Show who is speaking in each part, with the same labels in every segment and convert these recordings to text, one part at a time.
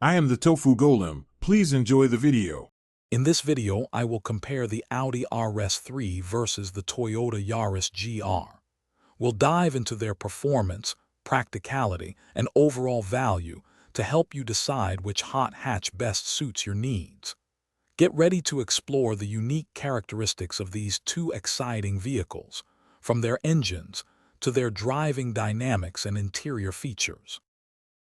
Speaker 1: I am the Tofu Golem. Please enjoy the video.
Speaker 2: In this video, I will compare the Audi RS3 versus the Toyota Yaris GR. We'll dive into their performance, practicality, and overall value to help you decide which hot hatch best suits your needs. Get ready to explore the unique characteristics of these two exciting vehicles, from their engines to their driving dynamics and interior features.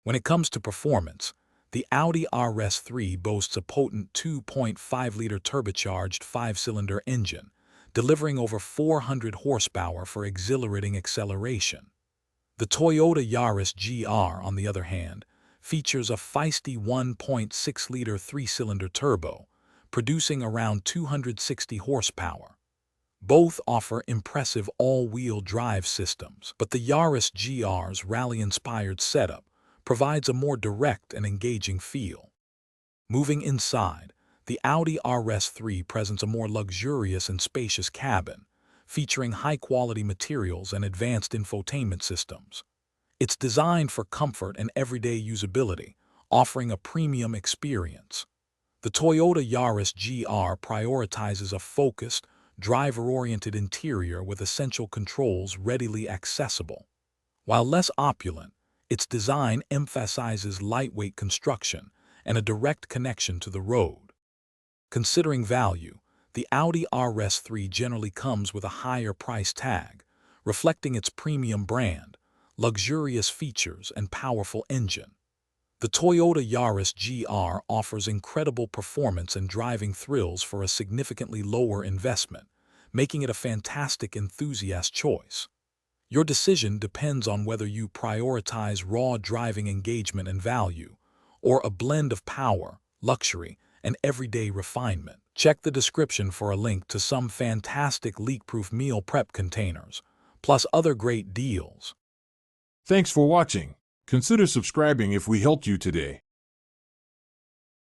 Speaker 2: When it comes to performance, the Audi RS3 boasts a potent 2.5-liter turbocharged 5-cylinder engine, delivering over 400 horsepower for exhilarating acceleration. The Toyota Yaris GR, on the other hand, features a feisty 1.6-liter 3-cylinder turbo, producing around 260 horsepower. Both offer impressive all-wheel drive systems, but the Yaris GR's rally-inspired setup provides a more direct and engaging feel. Moving inside, the Audi RS3 presents a more luxurious and spacious cabin, featuring high-quality materials and advanced infotainment systems. It's designed for comfort and everyday usability, offering a premium experience. The Toyota Yaris GR prioritizes a focused, driver-oriented interior with essential controls readily accessible. While less opulent, its design emphasizes lightweight construction and a direct connection to the road. Considering value, the Audi RS3 generally comes with a higher price tag, reflecting its premium brand, luxurious features, and powerful engine. The Toyota Yaris GR offers incredible performance and driving thrills for a significantly lower investment, making it a fantastic enthusiast choice. Your decision depends on whether you prioritize raw driving engagement and value, or a blend of power, luxury, and everyday refinement. Check the description for a link to some fantastic leak-proof meal prep containers, plus other great deals.
Speaker 1: Thanks for watching. Consider subscribing if we helped you today.